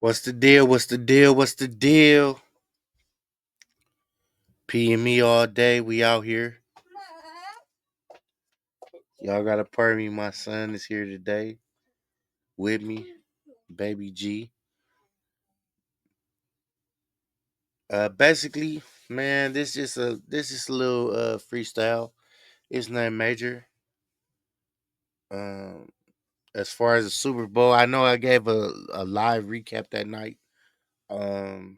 What's the deal? What's the deal? What's the deal? P and me all day. We out here. Y'all gotta pardon me. My son is here today with me, baby G. Basically, man, this is a little freestyle. It's nothing major. Um, as far as the Super Bowl, I know I gave a live recap that night. Um,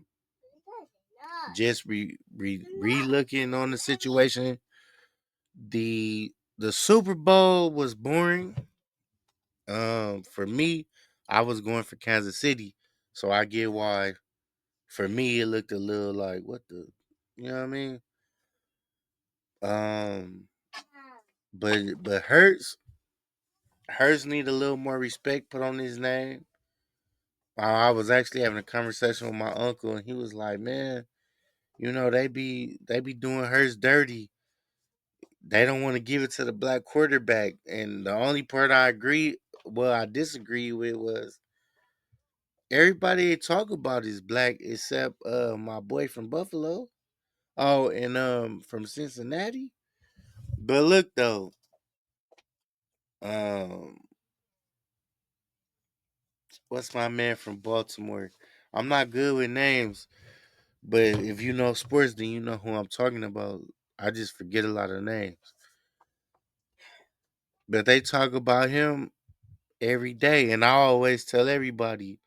just re looking on the situation. The Super Bowl was boring. For me, I was going for Kansas City, so I get why. For me, it looked a little like what the, you know what I mean? Um, but Hurts need a little more respect put on his name. I was actually having a conversation with my uncle, and he was like, "Man, they be doing Hurts dirty. They don't want to give it to the black quarterback." And the only part I disagree with was everybody they talk about is black except my boy from Buffalo. Oh, and from Cincinnati. But look though, um what's my man from Baltimore? I'm not good with names, but if you know sports, then you know who I'm talking about. I just forget a lot of names. But they talk about him every day, and I always tell everybody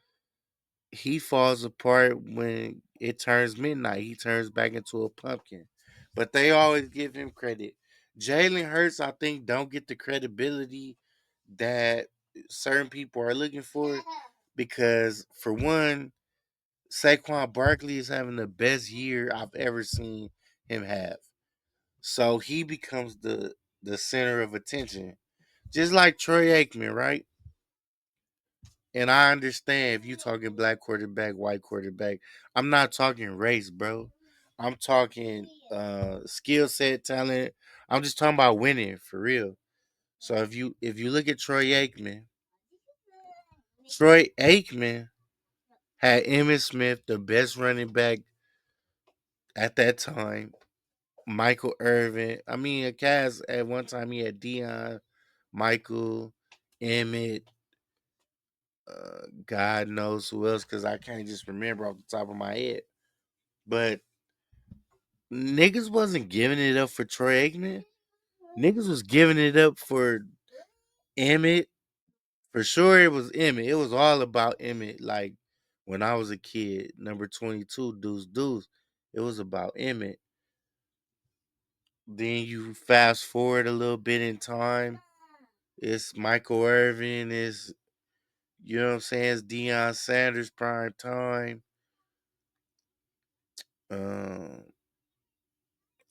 he falls apart when it turns midnight. He turns back into a pumpkin. But they always give him credit. Jalen Hurts, I think, don't get the credibility that certain people are looking for because, for one, Saquon Barkley is having the best year I've ever seen him have. So he becomes the center of attention, just like Troy Aikman, right? And I understand if you talking black quarterback, white quarterback. I'm not talking race, bro. I'm talking skill set, talent. I'm just talking about winning for real. So if you look at Troy Aikman had Emmitt Smith, the best running back at that time. Michael Irvin. I mean, a cast at one time he had Dion, Michael, Emmett. God knows who else because I can't just remember off the top of my head. But niggas wasn't giving it up for Troy Aikman. Niggas was giving it up for Emmett. For sure, it was Emmett. It was all about Emmett. Like when I was a kid, number 22, Deuce Deuce. It was about Emmett. Then you fast forward a little bit in time. It's Michael Irvin. It's, you know what I'm saying? It's Deion Sanders prime time. Um,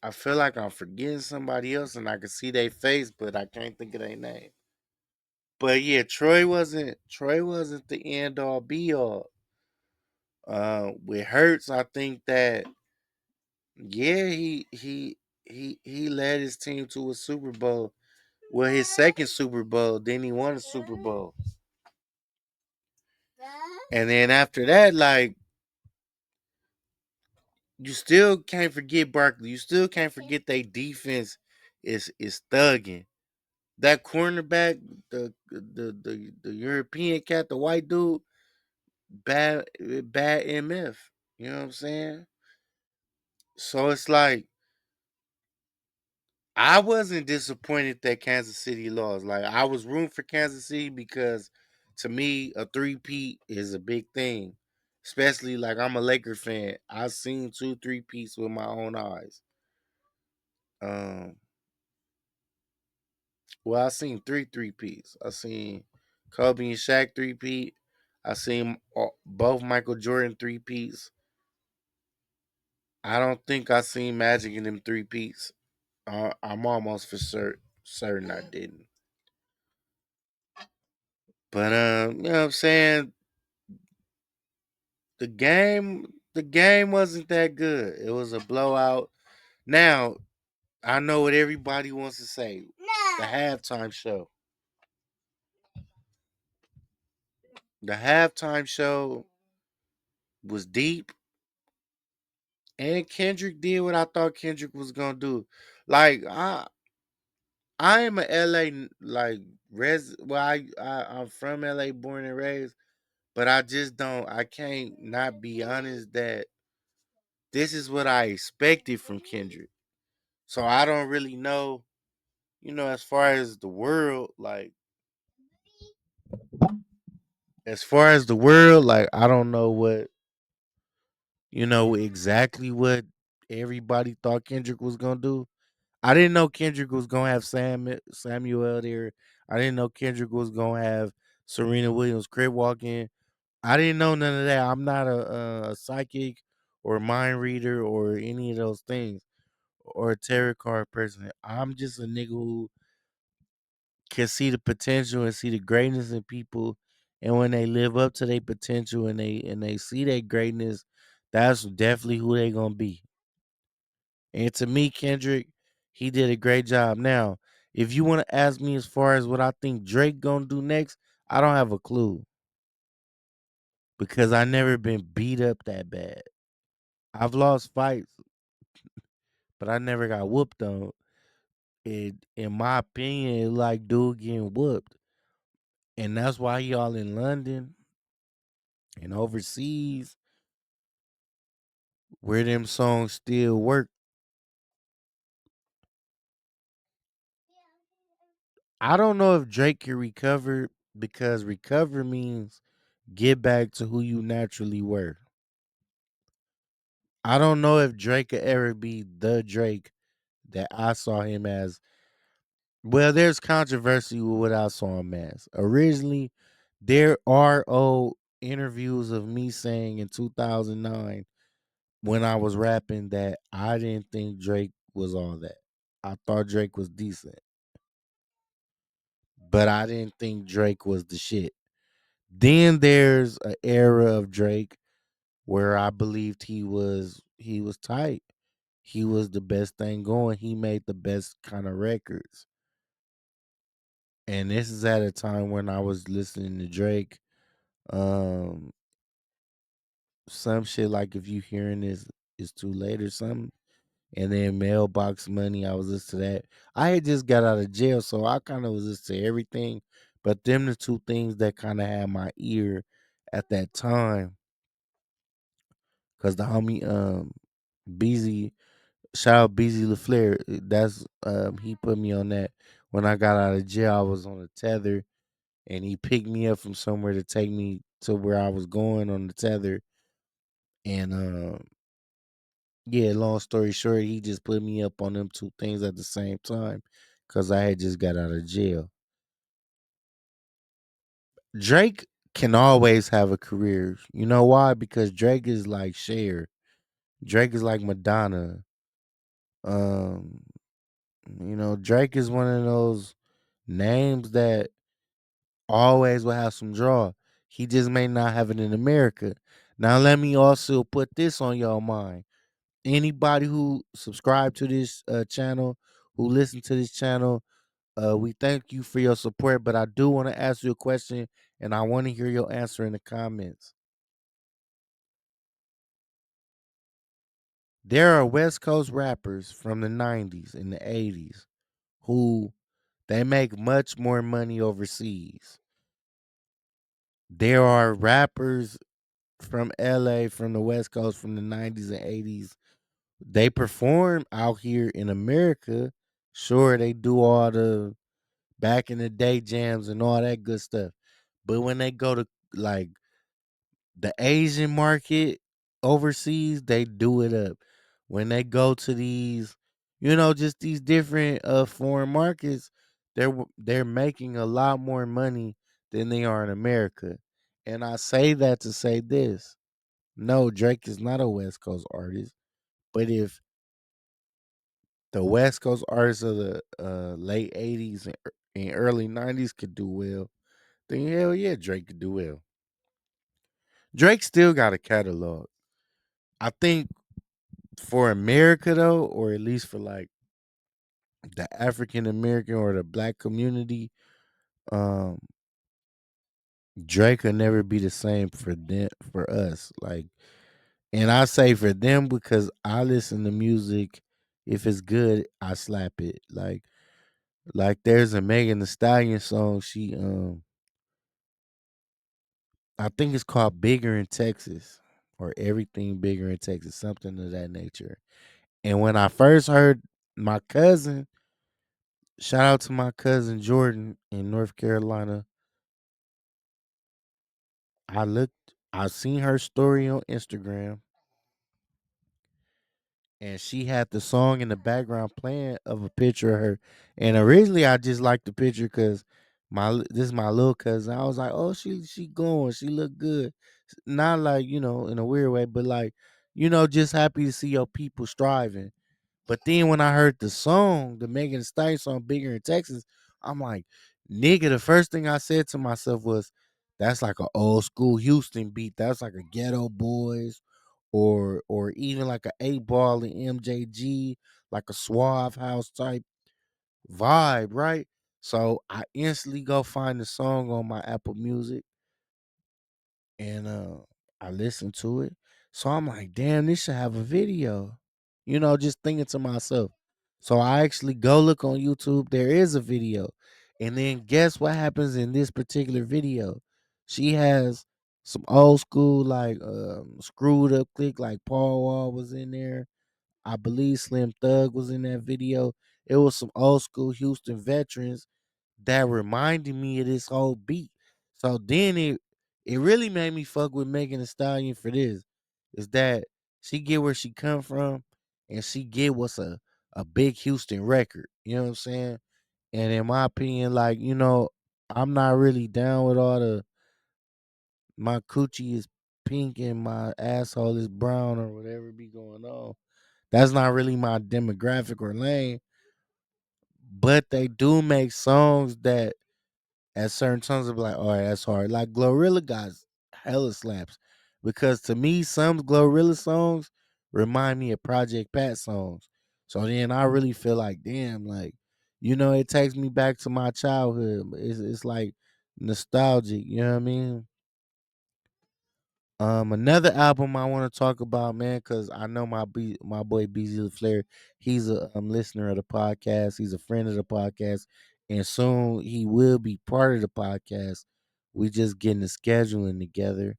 I feel like I'm forgetting somebody else, and I can see their face, but I can't think of their name. But yeah, Troy wasn't the end all be all. With Hurts, I think that yeah, he led his team to a Super Bowl. Well, his second Super Bowl, then he won a Super Bowl. And then after that, like, you still can't forget Barkley. You still can't forget they defense is thugging. That cornerback, the European cat, the white dude, bad MF. You know what I'm saying? So it's like I wasn't disappointed that Kansas City lost. Like I was rooting for Kansas City because to me a three-peat is a big thing. Especially like I'm a Laker fan. I've seen two three-peats with my own eyes. Um well I seen three-peats. I seen Kobe and Shaq three-peat. I seen both Michael Jordan three-peats. I don't think I seen Magic in them three-peats. I'm almost for certain I didn't. But you know what I'm saying? The game wasn't that good. It was a blowout. Now, I know what everybody wants to say. The halftime show. The halftime show was deep, and Kendrick did what I thought Kendrick was gonna do. Like I am a LA like well I'm from LA born and raised, but I just don't I can't not be honest that this is what I expected from Kendrick. So I don't really know, as far as the world, like like I don't know exactly what everybody thought Kendrick was gonna do. I didn't know Kendrick was gonna have Samuel there. I didn't know Kendrick was gonna have Serena Williams crib walking. I didn't know none of that. I'm not a psychic or mind reader or any of those things or a tarot card person. I'm just a nigga who can see the potential and see the greatness in people, and when they live up to their potential and they see their greatness, that's definitely who they gonna be. And to me, Kendrick, he did a great job. Now, if you want to ask me as far as what I think Drake gonna do next, I don't have a clue because I never been beat up that bad. I've lost fights, but I never got whooped on. In my opinion, it like dude getting whooped, and that's why y'all in London and overseas where them songs still work. I don't know if Drake can recover because recover means get back to who you naturally were. I don't know if Drake could ever be the Drake that I saw him as. Well, there's controversy with what I saw him as. Originally, there are old interviews of me saying in 2009 when I was rapping that I didn't think Drake was all that. I thought Drake was decent, but I didn't think Drake was the shit. Then there's an era of Drake where I believed he was tight. He was the best thing going. He made the best kind of records. And this is at a time when I was listening to Drake. Um some shit like if you hearing this is too late or something. And then mailbox money, I was listening to that. I had just got out of jail, so I kind of was listening to everything. But them the two things that kind of had my ear at that time. Cause the homie Beezy, shout out Beezy LaFleur. That's he put me on that. When I got out of jail, I was on a tether and he picked me up from somewhere to take me to where I was going on the tether. And yeah, long story short, he just put me up on them two things at the same time because I had just got out of jail. Drake can always have a career. You know why? Because Drake is like Cher. Drake is like Madonna. Um, Drake is one of those names that always will have some draw. He just may not have it in America. Now, let me also put this on your mind. Anybody who subscribe to this channel, who listen to this channel, we thank you for your support. But I do want to ask you a question, and I want to hear your answer in the comments. There are West Coast rappers from the 90s and the 80s who they make much more money overseas. There are rappers from LA, from the West Coast, from the 90s and 80s. They perform out here in America. Sure, they do all the back in the day jams and all that good stuff. But when they go to like the Asian market overseas, they do it up. When they go to these, just these different foreign markets, they're making a lot more money than they are in America. And I say that to say this. No, Drake is not a West Coast artist. But if the West Coast artists of the late 80s and early 90s could do well, then hell yeah, Drake could do well. Drake still got a catalog. I think for America though, or at least for like the African American or the black community, um, Drake could never be the same for them for us. Like And I say for them because I listen to music. If it's good, I slap it. Like there's a Megan Thee Stallion song. I think it's called Bigger in Texas or Everything Bigger in Texas, something of that nature. And when I first heard my cousin, shout out to my cousin Jordan in North Carolina, I seen her story on Instagram, and she had the song in the background playing of a picture of her. And originally, I just liked the picture because this is my little cousin. I was like, oh, she going, she look good, not like in a weird way, but like just happy to see your people striving. But then when I heard the song, the Megan Thee Stallion song, "Bigger in Texas," I'm like, nigga. The first thing I said to myself was, "That's like an old school Houston beat. That's like a Ghetto Boys, or even like a 8 Ball and MJG, like a Suave House type vibe, right?" So I instantly go find the song on my Apple Music, and I listened to it. So I'm like, damn, this should have a video. Just thinking to myself. So I actually go look on YouTube. There is a video. And then guess what happens in this particular video? She has some old school, like screwed up click, like Paul Wall was in there. I believe Slim Thug was in that video. It was some old school Houston veterans that reminded me of this whole beat. So then it really made me fuck with Megan Thee Stallion for this. Is that she get where she come from, and she get what's a big Houston record. You know what I'm saying? And in my opinion, like, I'm not really down with all the my coochie is pink and my asshole is brown or whatever be going on. That's not really my demographic or lane. But they do make songs that at certain times, I'll be like, all right, that's hard. Like Glorilla got hella slaps. Because to me, some Glorilla songs remind me of Project Pat songs. So then I really feel like, damn, like, it takes me back to my childhood. It's like nostalgic, you know what I mean? Another album I want to talk about, man, because I know my boy BZ Flair. He's a listener of the podcast. He's a friend of the podcast, and soon he will be part of the podcast. We just getting the scheduling together.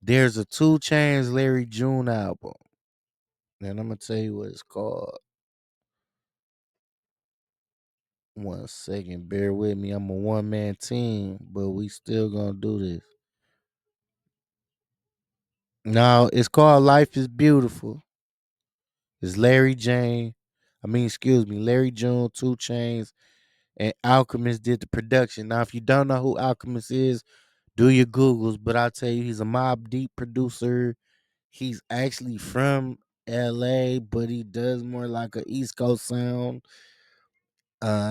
There's a Two Chains Larry June album, and I'm gonna tell you what it's called. One second, bear with me. I'm a one man team, but we still gonna do this. Now it's called Life is Beautiful. It's Larry Jane. Excuse me, Larry June, Two Chains, and Alchemist did the production. Now, if you don't know who Alchemist is, do your Googles. But I'll tell you, he's a Mob Deep producer. He's actually from LA, but he does more like a East Coast sound.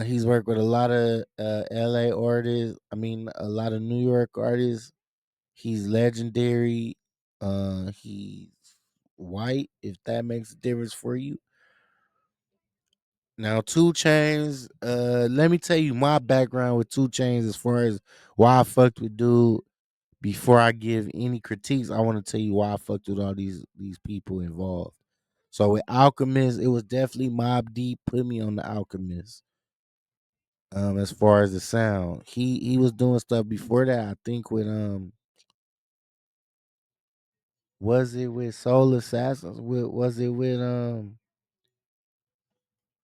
He's worked with a lot of LA artists. A lot of New York artists. He's legendary. He's white, if that makes a difference for you. Now, Two Chains, let me tell you my background with Two Chains as far as why I fucked with dude. Before I give any critiques, I want to tell you why I fucked with all these people involved. So with Alchemist, it was definitely Mob Deep put me on the Alchemist. As far as the sound, he was doing stuff before that. I think with was it with Soul Assassins? Was it with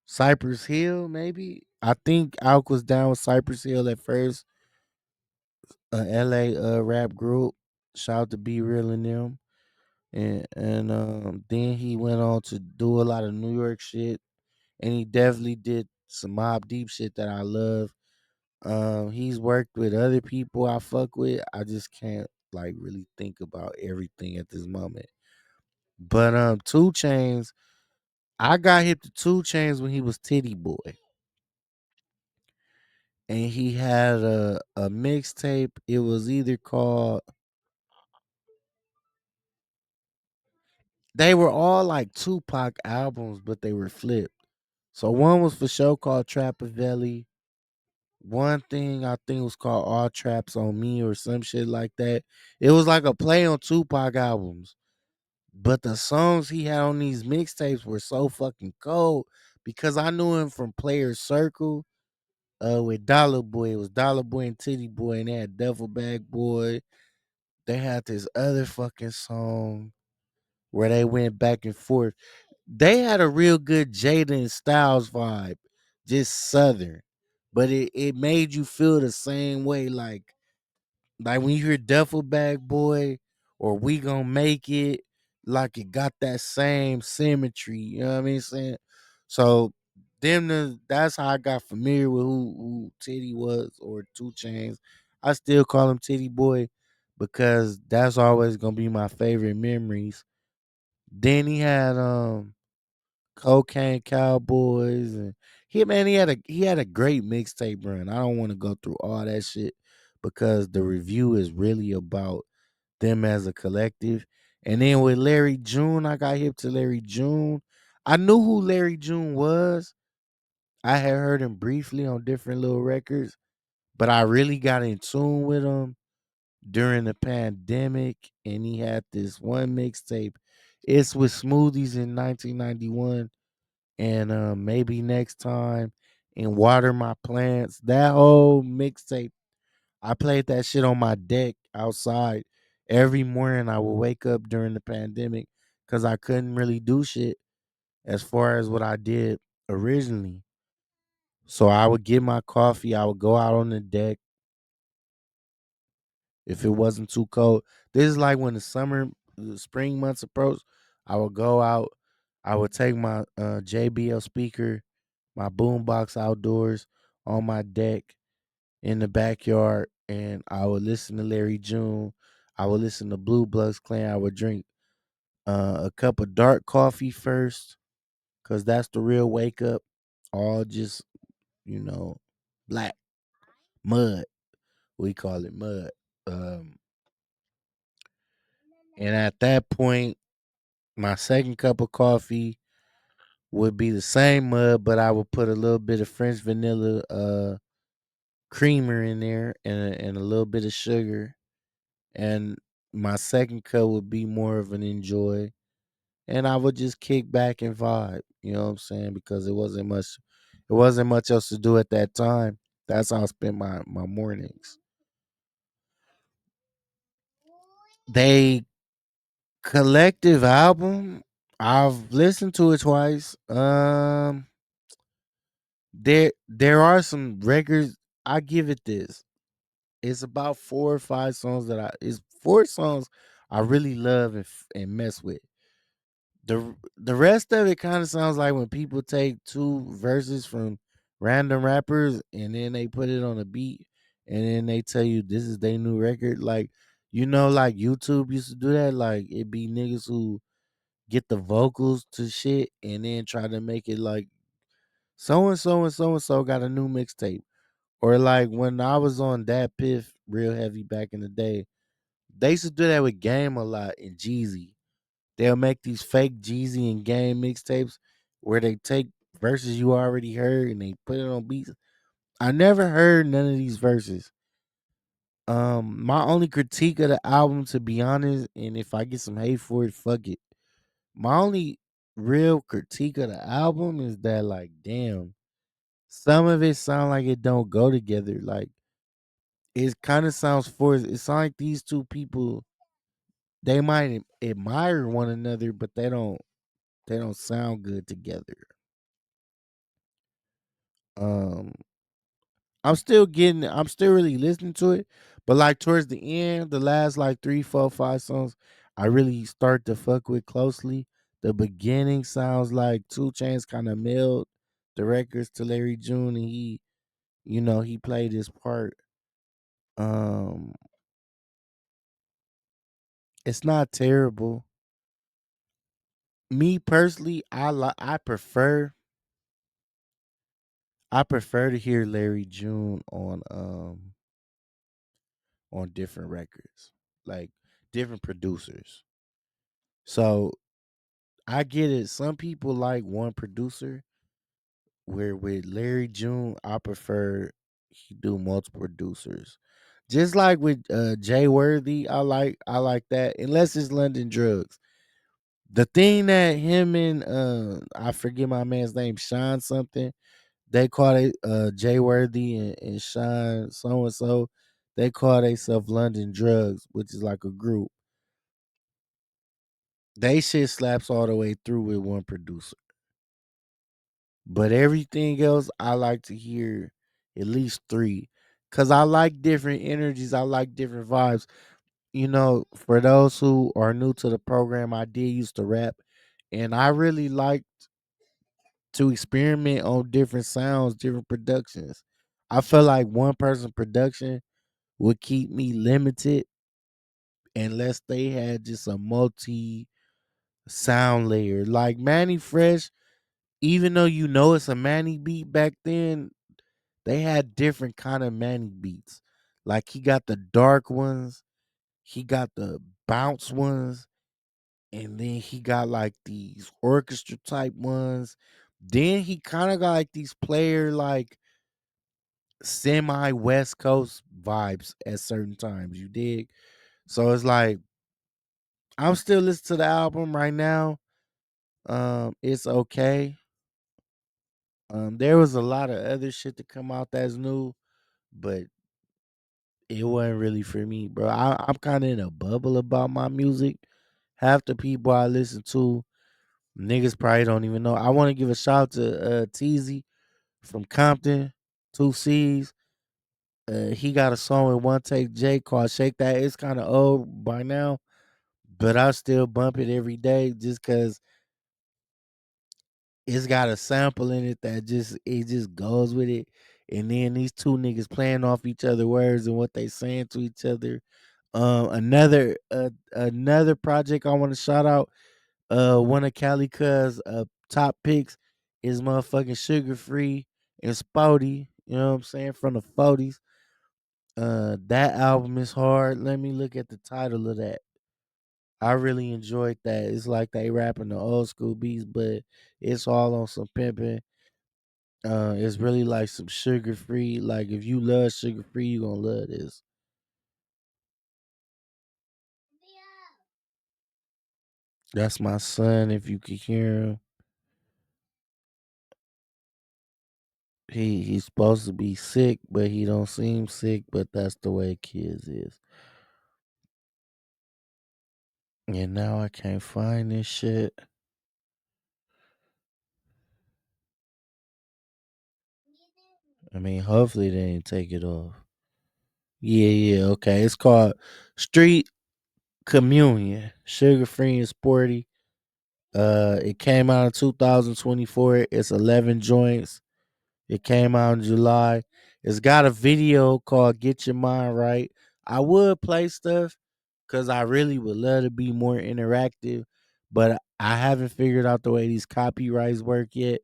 Cypress Hill? Maybe I think Alk was down with Cypress Hill at first, LA rap group. Shout out to Be Real and them. And then he went on to do a lot of New York shit. And he definitely did some Mob Deep shit that I love. He's worked with other people I fuck with. I just can't like really think about everything at this moment. But Two Chains, I got hip to Two Chains when he was Titty Boy. And he had a mixtape. It was either called they were all like Tupac albums, but they were flipped. So one was for show called Trappavelli. One thing I think was called All Traps on Me or some shit like that. It was like a play on Tupac albums. But the songs he had on these mixtapes were so fucking cold because I knew him from Player Circle with Dollar Boy. It was Dollar Boy and Titty Boy, and they had Devil Bag Boy. They had this other fucking song where they went back and forth. They had a real good Jada and Styles vibe, just Southern, but it made you feel the same way, like when you hear Duffel Bag Boy or We Gonna Make It, like it got that same symmetry. You know what I mean? Saying so. That's how I got familiar with who Titty was or Two Chains. I still call him Titty Boy because that's always gonna be my favorite memories. Then he had Cocaine Cowboys and he had a great mixtape run. I don't want to go through all that shit because the review is really about them as a collective. And then with Larry June, I got hip to Larry June. I knew who Larry June was. I had heard him briefly on different little records, but I really got in tune with him during the pandemic. And he had this one mixtape. It's with Smoothies in 1991 and maybe next time and Water My Plants. That whole mixtape, I played that shit on my deck outside every morning. I would wake up during the pandemic because I couldn't really do shit as far as what I did originally. So I would get my coffee, I would go out on the deck if it wasn't too cold. This is like when the spring months approach. I would go out, I would take my JBL speaker, my boombox outdoors on my deck in the backyard, and I would listen to Larry June. I would listen to Blue Bloods Clan. I would drink a cup of dark coffee first, cause that's the real wake up. All just you know, black mud. We call it mud. Um, and at that point, my second cup of coffee would be the same mud, but I would put a little bit of French vanilla creamer in there and a little bit of sugar. And my second cup would be more of an enjoy. And I would just kick back and vibe. You know what I'm saying? Because it wasn't much else to do at that time. That's how I spent my mornings. They collective album. I've listened to it twice. There are some records. I give it this. It's about 4 or 5 songs it's 4 songs I really love and mess with. The rest of it kind of sounds like when people take two verses from random rappers and then they put it on a beat and then they tell you this is their new record. Like like YouTube used to do that. Like it be niggas who get the vocals to shit and then try to make it like so and so and so and so got a new mixtape. Or like when I was on that Piff real heavy back in the day, they used to do that with Game a lot and Jeezy. They'll make these fake Jeezy and Game mixtapes where they take verses you already heard and they put it on beats. I never heard none of these verses. My only critique of the album, to be honest, and if I get some hate for it, fuck it. My only real critique of the album is that, like, damn, some of it sound like it don't go together. Like, it kind of sounds forced. It sounds like these two people they might admire one another, but they don't sound good together. Um, I'm still really listening to it, but like towards the end, the last like 3, 4, 5 songs, I really start to fuck with closely. The beginning sounds like Two Chains kind of mailed the records to Larry June, and he played his part. Um, it's not terrible. Me personally, I prefer to hear Larry June on different records, like different producers. So I get it. Some people like one producer. Where with Larry June, I prefer he do multiple producers. Just like with Jay Worthy, I like that. Unless it's London Drugs. The thing that him and I forget my man's name, Sean something. They call it Jay Worthy and Sean so and so. They call themselves London Drugs, which is like a group. They shit slaps all the way through with one producer. But everything else I like to hear at least three. Cause I like different energies. I like different vibes. For those who are new to the program, I did used to rap. And I really like to experiment on different sounds, different productions. I feel like one person production would keep me limited unless they had just a multi sound layer. Like Manny Fresh, even though it's a Manny beat back then, they had different kind of Manny beats. Like he got the dark ones, he got the bounce ones, and then he got like these orchestra type ones. Then he kind of got like these player like semi West Coast vibes at certain times. You dig? So it's like I'm still listening to the album right now. It's okay. There was a lot of other shit to come out that's new, but it wasn't really for me, bro. I'm kind of in a bubble about my music. Half the people I listen to, niggas probably don't even know. I want to give a shout out to Teasy from Compton, Two C's. He got a song with One Take J called Shake That. It's kind of old by now, but I still bump it every day just cause it's got a sample in it that just goes with it. And then these two niggas playing off each other words and what they saying to each other. Another project I want to shout out. One of Cali Cuzz top picks is motherfucking Sugar Free and Spouty. You know what I'm saying, from the 40s. That album is hard. Let me look at the title of that. I really enjoyed that. It's like they rapping the old school beats, but it's all on some pimping. It's really like some sugar free. Like if you love sugar free, you gonna love this. That's my son. If you could hear him, he's supposed to be sick, but he don't seem sick. But that's the way kids is. And now I can't find this shit. I mean, hopefully they didn't take it off. Yeah, yeah, okay. It's called Street Communion, sugar free and sporty. It came out in 2024. It's 11 joints. It came out in July. It's got a video called Get Your Mind Right. I would play stuff because I really would love to be more interactive, but I haven't figured out the way these copyrights work yet.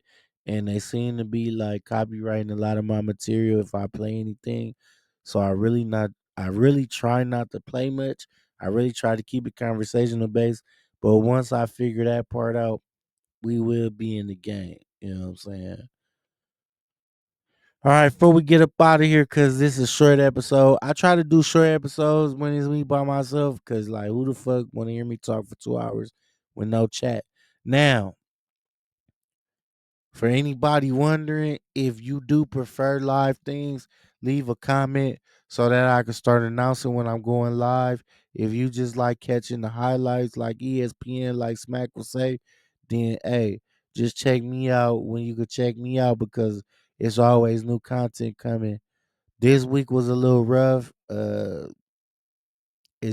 And they seem to be like copyrighting a lot of my material if I play anything. So I really try not to play much. I really try to keep it conversational based. But once I figure that part out, we will be in the game. You know what I'm saying? All right, before we get up out of here, cause this is a short episode. I try to do short episodes when it's me by myself, cause like who the fuck want to hear me talk for 2 hours with no chat? Now, for anybody wondering if you do prefer live things, leave a comment so that I can start announcing when I'm going live. If you just like catching the highlights like ESPN, like Smack will say, then hey, just check me out when you could check me out because it's always new content coming. This week was a little rough. It's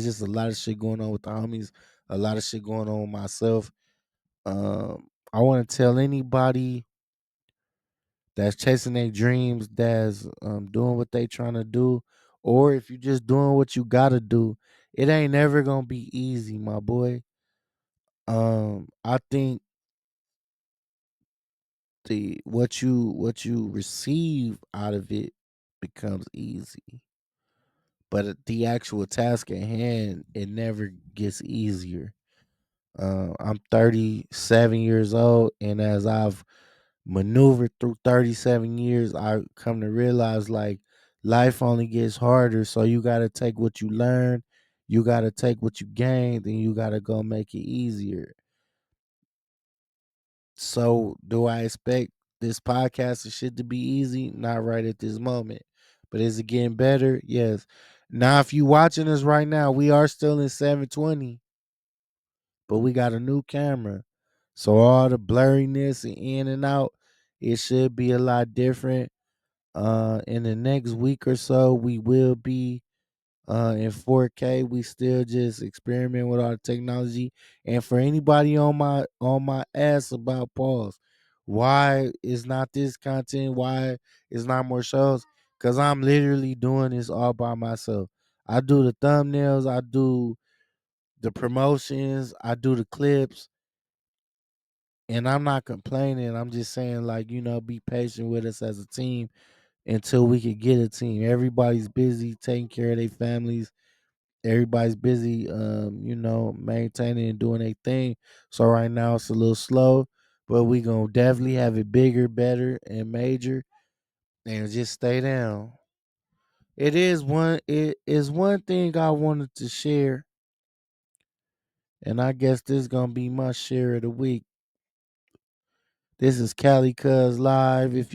just a lot of shit going on with the homies, a lot of shit going on with myself. I want to tell anybody that's chasing their dreams, that's doing what they trying to do, or if you just doing what you gotta do, it ain't never gonna be easy, my boy. I think the what you receive out of it becomes easy, but the actual task at hand it never gets easier. I'm 37 years old, and as I've maneuvered through 37 years, I come to realize like life only gets harder. So you got to take what you learn, you got to take what you gained, and you got to go make it easier. So, do I expect this podcast and shit to be easy? Not right at this moment. But is it getting better? Yes. Now, if you watching us right now, we are still in 720, but we got a new camera. So all the blurriness and in and out, it should be a lot different. In the next week or so, we will be in 4K. We still just experiment with our technology. And for anybody on my ass about pause, why is not this content? Why is not more shows? Cause I'm literally doing this all by myself. I do the thumbnails, I do the promotions, I do the clips, and I'm not complaining. I'm just saying, like, be patient with us as a team until we could get a team. Everybody's busy taking care of their families. Everybody's busy, maintaining and doing their thing. So right now it's a little slow, but we gonna definitely have it bigger, better, and major, and just stay down. It is one thing I wanted to share, and I guess this is gonna be my share of the week. This is Cali Cuzz live. If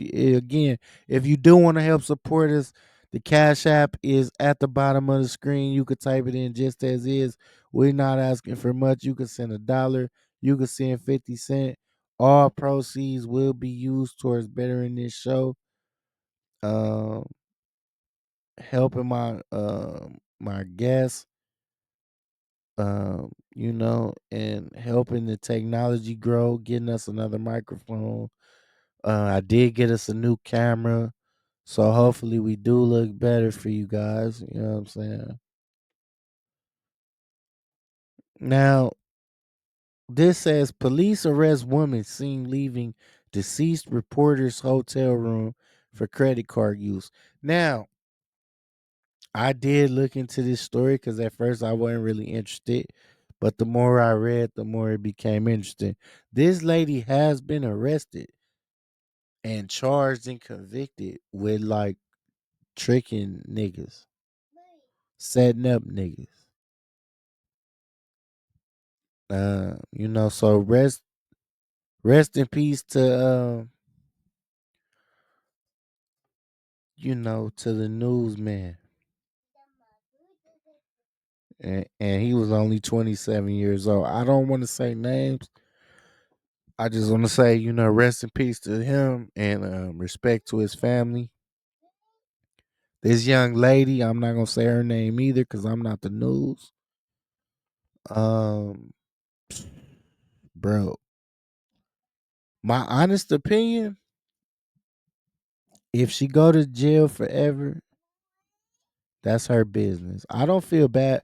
you do want to help support us, the Cash App is at the bottom of the screen. You could type it in just as is. We're not asking for much. You can send $1. You can send 50 cents. All proceeds will be used towards bettering this show, um, helping my guests, and helping the technology grow, getting us another microphone. I did get us a new camera, so hopefully we do look better for you guys. You know what I'm saying? Now, this says police arrest woman seen leaving deceased reporter's hotel room for credit card use. Now, I did look into this story because at first I wasn't really interested, but the more I read, the more it became interesting. This lady has been arrested and charged and convicted with like tricking niggas, setting up niggas. So rest in peace to to the newsman. And he was only 27 years old. I don't want to say names. I just want to say, rest in peace to him and respect to his family. This young lady, I'm not gonna say her name either because I'm not the news. Um, bro, my honest opinion, if she go to jail forever, that's her business. I don't feel bad.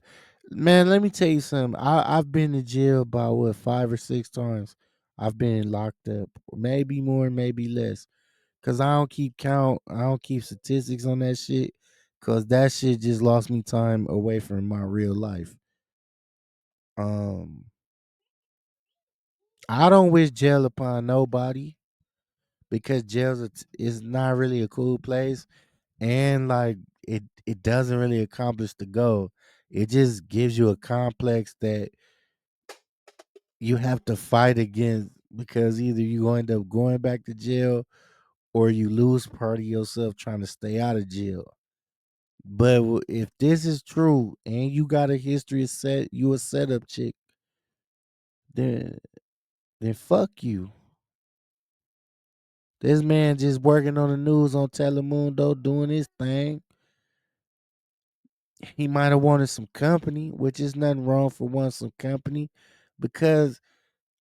Man, let me tell you something. I've been to jail about what 5 or 6 times. I've been locked up. Maybe more, maybe less. Cause I don't keep count. I don't keep statistics on that shit. Cause that shit just lost me time away from my real life. Um I don't wish jail upon nobody because is not really a cool place. And like it doesn't really accomplish the goal. It just gives you a complex that you have to fight against because either you end up going back to jail or you lose part of yourself trying to stay out of jail. But if this is true and you got a history set, you a setup chick, then fuck you. This man just working on the news on Telemundo doing his thing. He might have wanted some company, which is nothing wrong for wanting some company, because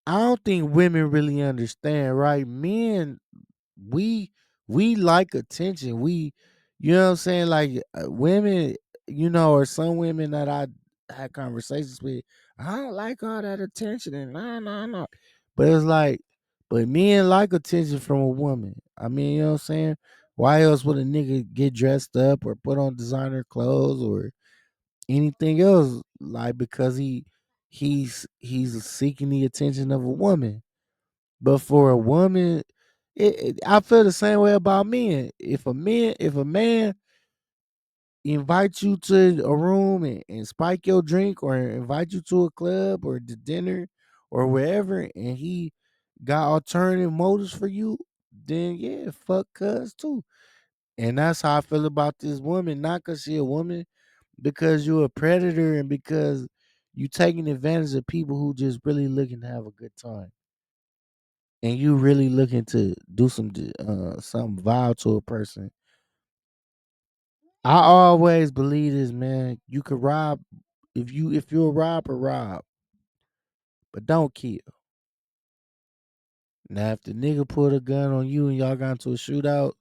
I don't think women really understand, right? Men, we we like attention. You know what I'm saying? Like women, or some women that I had conversations with, I don't like all that attention and no. But it's like, but men like attention from a woman. I mean, you know what I'm saying? Why else would a nigga get dressed up or put on designer clothes or anything else? Like because he's seeking the attention of a woman. But for a woman, I feel the same way about men. If a man invite you to a room and spike your drink or invite you to a club or to dinner or wherever, and he got alternative motives for you, then yeah, fuck Cuz too. And that's how I feel about this woman. Not because she a woman, because you're a predator and because you taking advantage of people who just really looking to have a good time. And you really looking to do something vile to a person. I always believe this, man. You could rob if you're a robber, rob, but don't kill. Now if the nigga put a gun on you and y'all got into a shootout,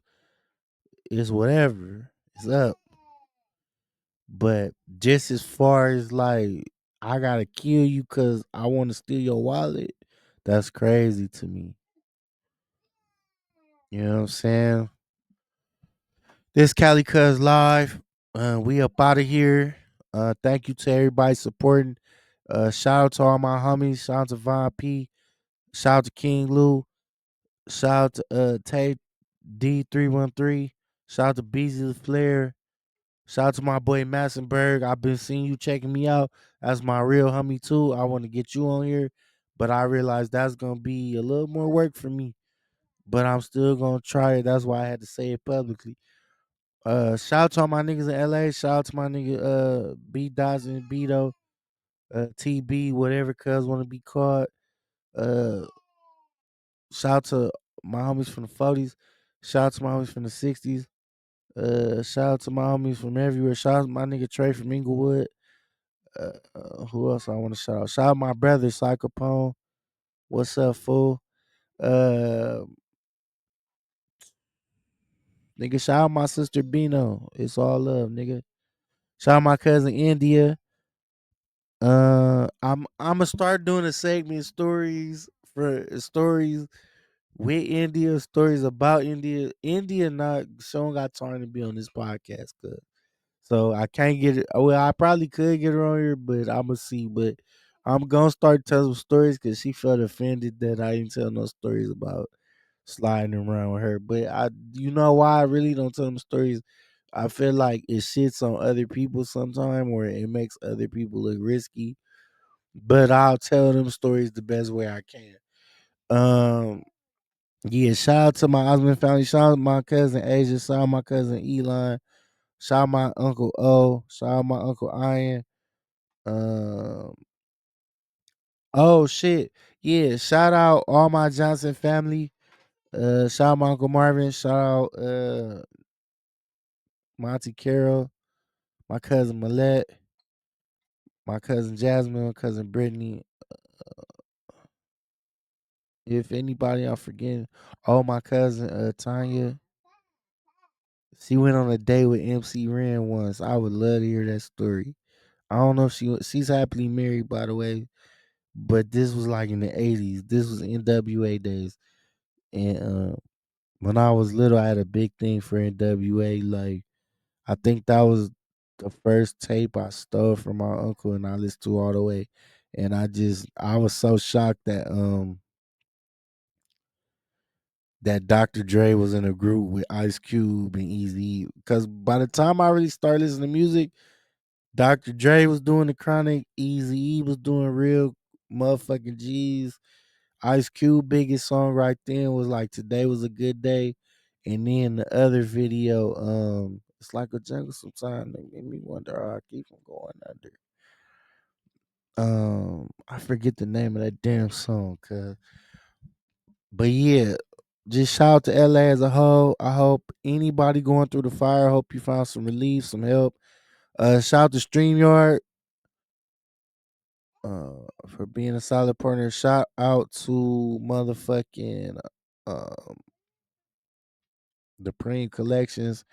it's whatever. It's up. But just as far as like I gotta kill you cause I wanna steal your wallet, that's crazy to me. You know what I'm saying? This Cali Cuz live. We up out of here. Thank you to everybody supporting. Shout out to all my homies. Shout out to Von P. Shout out to King Lou. Shout out to Tay D313. Shout out to Beezy the Flair. Shout out to my boy Massenberg. I've been seeing you checking me out. That's my real homie too. I want to get you on here, but I realized that's gonna be a little more work for me. But I'm still gonna try it. That's why I had to say it publicly. Shout out to all my niggas in LA. Shout out to my nigga B Dots and Beto, TB, whatever cuz wanna be called. Uh Shout out to my homies from the 40s. Shout out to my homies from the 60s. Shout out to my homies from everywhere. Shout out to my nigga Trey from Inglewood. Who else I want to shout out? Shout out my brother Psychopone. What's up, fool? Uh, Nigga, shout out my sister Bino. It's all love, nigga. Shout out my cousin India. I'm gonna start doing a segment stories with India, stories about India. India not Sean got time to be on this podcast, cuz. So I can't get it. Well, I probably could get her on here, but I'm gonna see. But I'm gonna start telling some stories because she felt offended that I didn't tell no stories about sliding around with her. But you know why I really don't tell them stories? I feel like it shits on other people sometime, or it makes other people look risky. But I'll tell them stories the best way I can. Yeah. Shout out to my Osmond family. Shout out to my cousin Asia. Shout out my cousin Elon. Shout out my uncle O. Shout out my uncle Ian. Um. Oh shit. Yeah. Shout out all my Johnson family. Shout out my uncle Marvin. Shout out my auntie Carol. My cousin Millette. My cousin Jasmine. My cousin Brittany. If anybody I'm forgetting. Oh, my cousin Tanya. She went on a date with MC Ren once. I would love to hear that story. I don't know if she's happily married, by the way. But this was like in the 80s. This was NWA days. And when I was little, I had a big thing for NWA. Like, I think that was the first tape I stole from my uncle and I listened to all the way. And I was so shocked that Dr. Dre was in a group with Ice Cube and Easy. Because by the time I really started listening to music, Dr. Dre was doing the Chronic, Easy E was doing real motherfucking G's. Ice Cube biggest song right then was like "Today Was a Good Day," and then the other video, it's like a jungle. Sometimes that made me wonder how I keep from going under. I forget the name of that damn song, but yeah, just shout out to LA as a whole. I hope anybody going through the fire. I hope you found some relief, some help. Shout out to StreamYard for being a solid partner. Shout out to motherfucking um the Preem Collections,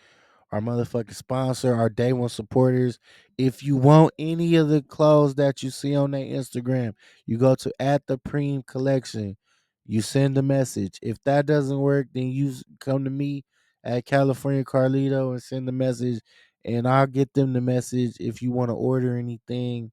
our motherfucking sponsor, our day one supporters. If you want any of the clothes that you see on their Instagram, you go to at the Preem Collection. You send a message. If that doesn't work, then come to me at California Carlito and send the message, and I'll get them the message if you want to order anything.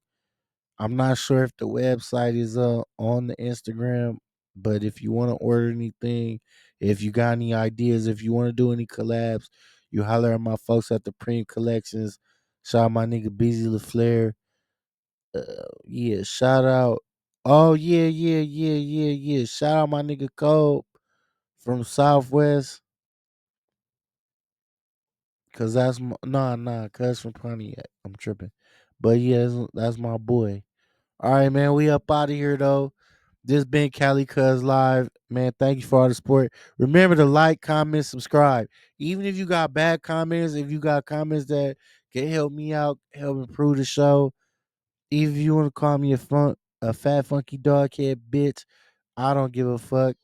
I'm not sure if the website is on the Instagram, but if you want to order anything, if you got any ideas, if you want to do any collabs, you holler at my folks at the Preem Collections. Shout out my nigga Beezy LaFleur. Yeah, shout out. Oh yeah, yeah, yeah, yeah, yeah. Shout out my nigga Cole from Southwest, cause that's my, nah, cuz from Pontiac. I'm tripping, but yeah, that's my boy. All right, man, we up out of here though. This been Cali Cuz Live. Man, thank you for all the support. Remember to like, comment, subscribe. Even if you got bad comments, if you got comments that can help me out, help improve the show. Even if you want to call me a fat funky dog head bitch, I don't give a fuck.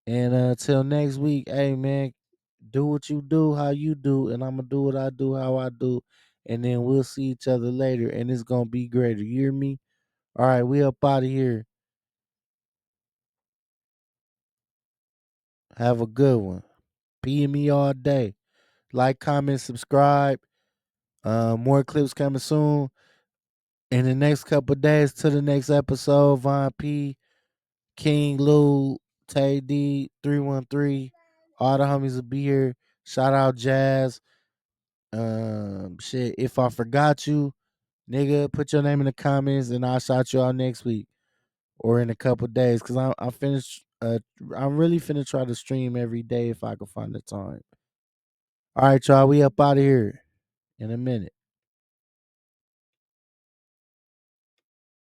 And till next week, hey man, do what you do, how you do, and I'm gonna do what I do, how I do, and then we'll see each other later, and it's gonna be greater. You hear me? All right, we up out of here. Have a good one. PM me all day. Like, comment, subscribe. More clips coming soon. In the next couple of days to the next episode, Von P, King Lou, Tay D, 313. All the homies will be here. Shout out Jazz. Shit. If I forgot you, nigga, put your name in the comments and I'll shout you out next week or in a couple of days. Cause I finished I'm really finna try to stream every day if I can find the time. All right, y'all. We up out of here in a minute.